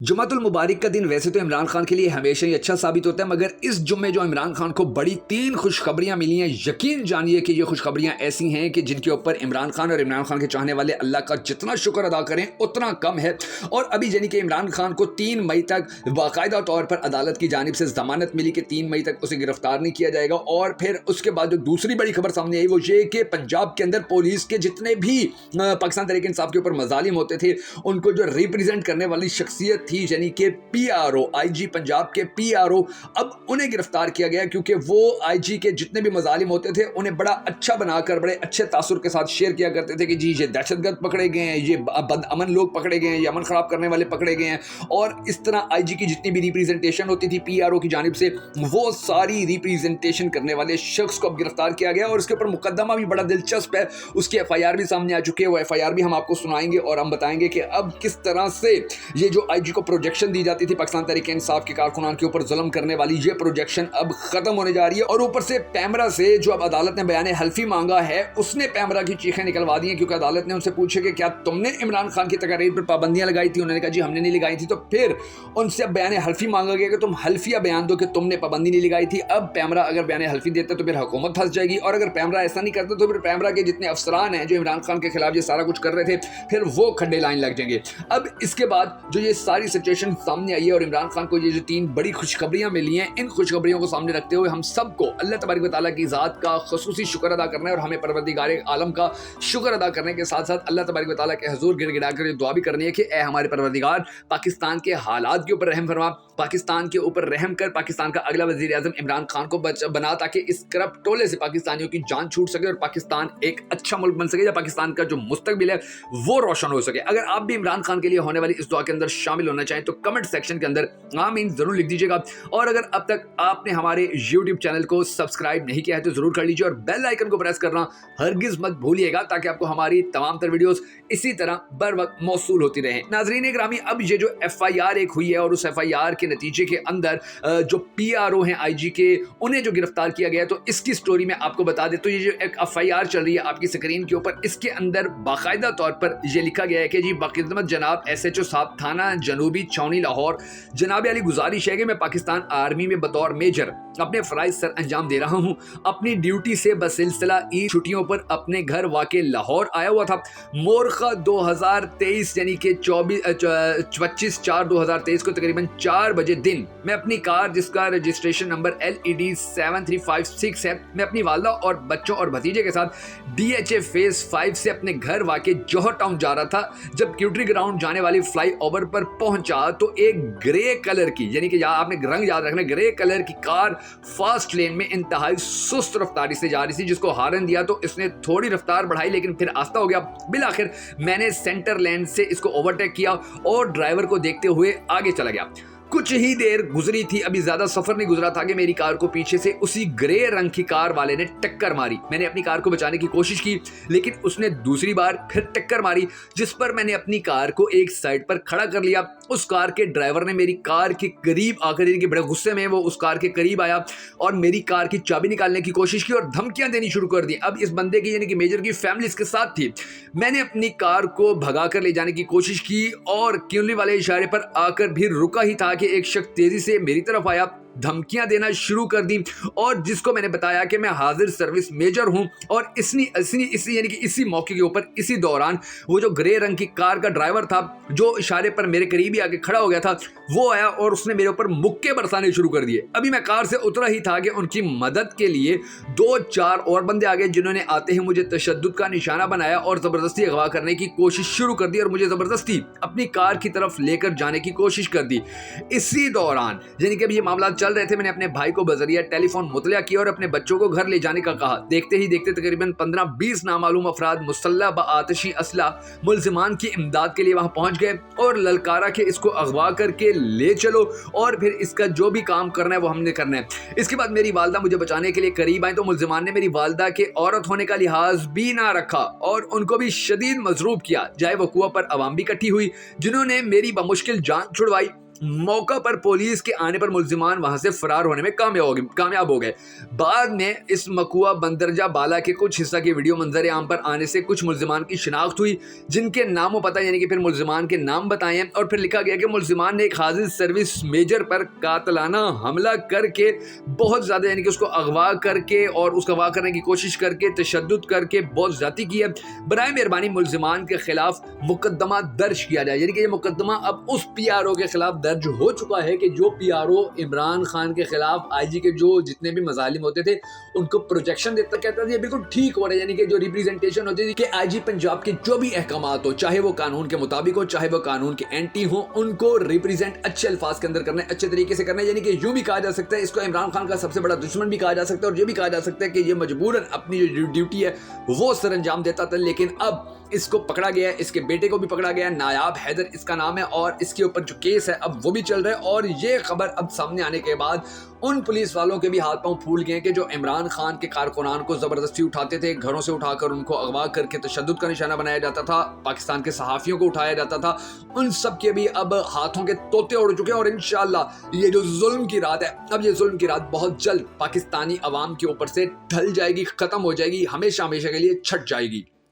जुमातुल मुबारक का दिन वैसे तो इमरान खान के लिए हमेशा ही अच्छा साबित होता है, मगर इस जुम्मे जो इमरान खान को बड़ी 3 खुशखबरियां मिली हैं। यकीन जानिए कि ये खुशखबरियां ऐसी हैं कि जिनके ऊपर इमरान खान और इमरान खान के चाहने वाले अल्लाह का जितना शुक्र अदा करें उतना कम है। और अभी यानी कि इमरान खान को 3 मई तक बाकायदा तौर पर अदालत की जानिब से जमानत मिली कि 3 मई तक उसे गिरफ्तार नहीं किया जाएगा। और फिर उसके बाद जो दूसरी बड़ी खबर सामने आई वो ये कि पंजाब के अंदर पुलिस के जितने भी पाकिस्तान तहरीक इंसाफ के ऊपर मजालिम होते थे, उनको जो रिप्रेजेंट करने वाली शख्सियत थी यानी कि पीआरओ, आईजी पंजाब के पीआरओ, अब उन्हें गिरफ्तार किया गया क्योंकि वो आईजी के जितने भी मजालिम होते थे उन्हें बड़ा अच्छा बनाकर बड़े अच्छे तासुर के साथ शेयर किया करते थे कि जी ये दहशतगर्द पकड़े गए हैं, ये बदअमन लोग पकड़े गए हैं, ये अमन खराब करने वाले पकड़े गए हैं। और इस तरह आईजी की जितनी भी रिप्रेजेंटेशन होती थी पीआरओ की जानिब से, वो सारी रिप्रेजेंटेशन करने वाले शख्स को अब गिरफ्तार किया गया। और इसके ऊपर मुकदमा भी बड़ा दिलचस्प है, उसकी एफआईआर भी सामने आ चुकी है। वो एफआईआर भी हम आपको सुनाएंगे और हम बताएंगे कि अब किस तरह से ये जो आईजी को प्रोजेक्शन दी जाती थी पाकिस्तान तहरीक इंसाफ के कारकुनान के ऊपर जुल्म करने वाली, ये प्रोजेक्शन अब खत्म होने जा रही है। और ऊपर से पैमरा से जो अब अदालत ने बयान हल्फी मांगा है, उसने पैमरा की चीखें निकलवा दी हैं, क्योंकि अदालत ने उनसे पूछे कि क्या तुमने इमरान खान की तकरीर पर पाबंदियां लगाई थी। उन्होंने कहा जी हमने नहीं लगाई थी। तो फिर उनसे अब बयान हल्फी मांगा गया कि तुम हल्फिया बयान दो कि तुमने पाबंदी नहीं लगाई थी। अब पैमरा अगर बयान हल्फी देता तो फिर हुकूमत फंस जाएगी, और अगर पैमरा ऐसा नहीं करता तो फिर पैमरा के जितने अफसरान हैं जो इमरान खान के खिलाफ ये सारा कुछ कर रहे थे, फिर वो खड्डे लाइन लग जाएंगे। अब इसके बाद जो ये सारी सिचुएशन सामने आई है और इमरान खान को ये जो 3 बड़ी खुशखबरियां मिली हैं, इन खुशखबरियों को सामने रखते हुए हम सबको अल्लाह तबारक व तआला की ज़ात का खुसूसी शुक्र अदा करना है, और हमें परवरदिगार आलम का शुक्र अदा करने के साथ साथ अल्लाह तबारक व तआला के हुजूर गिड़गिड़ा कर दुआ भी करनी है कि ए हमारे परवरदिगार, पाकिस्तान के हालात के ऊपर रहम फरमा, पाकिस्तान के ऊपर रहम कर, पाकिस्तान का अगला वज़ीर आज़म इमरान खान को बना, ताकि इस करप्ट टोले से पाकिस्तानियों की जान छूट सके और पाकिस्तान एक अच्छा मुल्क बन सके, या पाकिस्तान का जो मुस्तकबिल है वो रोशन हो सके। अगर आप भी इमरान खान के लिए होने वाली इस दुआ के अंदर शामिल होना चाहें तो कमेंट सेक्शन के अंदर आमीन जरूर लिख दीजिएगा। और अगर अब तक आपने हमारे यूट्यूब चैनल को सब्सक्राइब नहीं किया है तो जरूर कर लीजिए, और बेल आइकन को प्रेस करना हरगिज मत भूलिएगा, ताकि आपको हमारी तमाम तर वीडियोस इसी तरह बर वक्त मौसूल होती रहे। नाजरीन ग्रामी, अब ये जो एफआईआर एक हुई है और उस एफआईआर के नतीजे के अंदर जो पीआरओ हैं आईजी के, उन्हें जो गिरफ्तार किया गया, तो इसकी स्टोरी में आपको बता दे। तो ये जो एक एफआईआर चल रही है आपकी स्क्रीन के ऊपर, इसके अंदर बाकायदा तौर पर यह लिखा गया है कि जी बाखिदमत जनाब एसएचओ साहब थाना जनूबी छावनी लाहौर, जनाब अली गुजारिश है कि मैं पाकिस्तान आर्मी में बतौर मेजर अपने फराइज सर अंजाम दे रहा हूं। अपनी ड्यूटी से बसिलसिला ईद छुट्टियों पर अपने घर वाक़े लाहौर आया हुआ था। मोरखा 2023 यानी कि 25/4/2023 को तकरीबन 4 बजे दिन मैं अपनी कार, जिसका रजिस्ट्रेशन नंबर LED 7356 है, मैं अपनी वालदा और बच्चों और भतीजे के साथ DHA फेज 5 से अपने घर वाक़े जौहर टाउन जा रहा था। जब क्यूटरी ग्राउंड जाने वाली फ्लाई ओवर पर पहुंचा तो एक ग्रे कलर की, यानी कि आपने रंग याद रखना, ग्रे कलर की कार फास्ट लेन में इंतहाई सुस्त रफ्तारी से जा रही थी, जिसको हारन दिया तो इसने थोड़ी रफ्तार बढ़ाई लेकिन फिर आस्ता हो गया। बिलाखिर मैंने सेंटर लेन से इसको ओवरटेक किया और ड्राइवर को देखते हुए आगे चला गया। कुछ ही देर गुजरी थी, अभी ज्यादा सफर नहीं गुजरा था कि मेरी कार को पीछे से उसी ग्रे रंग की कार वाले ने टक्कर मारी। मैंने अपनी कार को बचाने की कोशिश की लेकिन उसने दूसरी बार फिर टक्कर मारी, जिस पर मैंने अपनी कार को एक साइड पर खड़ा कर लिया। उस कार के ड्राइवर ने मेरी कार के करीब आकर, यानी कि बड़े गुस्से में वो उस कार के करीब आया और मेरी कार की चाबी निकालने की कोशिश की और धमकियां देनी शुरू कर दी। अब इस बंदे की, यानी कि मेजर की फैमिली इसके साथ थी। मैंने अपनी कार को भगा कर ले जाने की कोशिश की और क्यूली वाले इशारे पर आकर भी रुका ही था कि एक शख्स तेजी से मेरी तरफ आया, धमकियां देना शुरू कर दी, और जिसको मैंने बताया कि मैं हाजिर सर्विस मेजर हूं। और इसी मौके के ऊपर, इसी दौरान वो जो ग्रे रंग की कार का ड्राइवर था, जो इशारे पर मेरे करीब ही आके खड़ा हो गया था, वो आया और उसने मेरे ऊपर मुक्के बरसाने शुरू कर दिए। अभी मैं कार से उतरा ही था कि उनकी मदद के लिए 2-4 और बंदे आ गए, जिन्होंने आते ही मुझे तशद्दुद का निशाना बनाया और जबरदस्ती अगवा करने की कोशिश शुरू कर दी और मुझे जबरदस्ती अपनी कार की तरफ लेकर जाने की कोशिश कर दी। इसी दौरान, यानी कि ये मामला चल रहे थे, मैंने अपने भाई को बजरिया टेलीफोन मुतलिया किया और अपने बच्चों को घर ले जाने का कहा। देखते ही देखते तकरीबन 15-20 नामालूम अफराद मुसल्लह बआतिशी असला मुल्जिमान की इमदाद के लिए वहां पहुंच गए और ललकारा के इसको अगवा करके ले चलो और फिर इसका जो भी काम करना है वो हमने करना है। इसके बाद मेरी वालदा मुझे बचाने के लिए करीब आई तो मुल्जिमान ने मेरी वालदा के औरत होने का लिहाज भी ना रखा और उनको भी शदीद मजरूब किया। जाए वो कुआं पर अवाम भी इकट्ठी हुई, जिन्होंने मेरी बमुश्किल जान छुड़वाई। मौका पर पुलिस के आने पर मुल्जिमान वहां से फरार होने में कामयाब हो गए। बाद में इस मकुआ बंदरजा बाला के कुछ हिस्सा की वीडियो मंजर आम पर आने से कुछ मुल्जिमान की शिनाख्त हुई, जिनके नाम व पता यानी कि फिर मुल्जिमान के नाम बताए हैं और फिर लिखा गया कि मुल्जिमान ने एक हाजिर सर्विस मेजर पर कातलाना हमला करके बहुत ज़्यादा यानी कि उसको अगवा करके और उसका अगवा करने की कोशिश करके तशद्दुद करके बहुत ज़्यादती की है। बराए मेहरबानी मुल्जिमान के खिलाफ मुकदमा दर्ज किया जाए, यानी कि ये मुकदमा अब उस PRO के खिलाफ दर्ज हो चुका है कि जो PRO इमरान खान के खिलाफ IG के जो जितने भी मजालिम होते थे उनको प्रोजेक्शन देता कहता था ये बिल्कुल ठीक हो रहा है, यानी कि जो रिप्रेजेंटेशन होती थी कि IG पंजाब के जो भी अहकामात हो, चाहे वो कानून के मुताबिक हो चाहे वो कानून के एंटी हो, उनको रिप्रेजेंट अच्छे अल्फाज के अंदर करना है, अच्छे तरीके से करना है। यानी कि यूं भी कहा जा सकता है इसको इमरान खान का सबसे बड़ा दुश्मन भी कहा जा सकता है और ये भी कहा जा सकता है कि ये मजबूरन अपनी जो ड्यूटी है वो सर अंजाम देता था। लेकिन अब इसको पकड़ा गया है, इसके बेटे को भी पकड़ा गया है, नायाब हैदर इसका नाम है और इसके ऊपर जो केस है अब वो भी चल रहा है। और ये खबर अब सामने आने के बाद उन पुलिस वालों के भी हाथ पांव फूल गए कि जो इमरान खान के कारकुनान को ज़बरदस्ती उठाते थे, घरों से उठाकर उनको अगवा करके तशद्दुद का निशाना बनाया जाता था, पाकिस्तान के सहाफ़ियों को उठाया जाता था, उन सब के भी अब हाथों के तोते उड़ चुके हैं। और इंशाअल्लाह ये जो जुल्म की रात है, अब ये जुल्म की रात बहुत जल्द पाकिस्तानी अवाम के ऊपर से ढल जाएगी, ख़त्म हो जाएगी, हमेशा हमेशा के लिए छट जाएगी।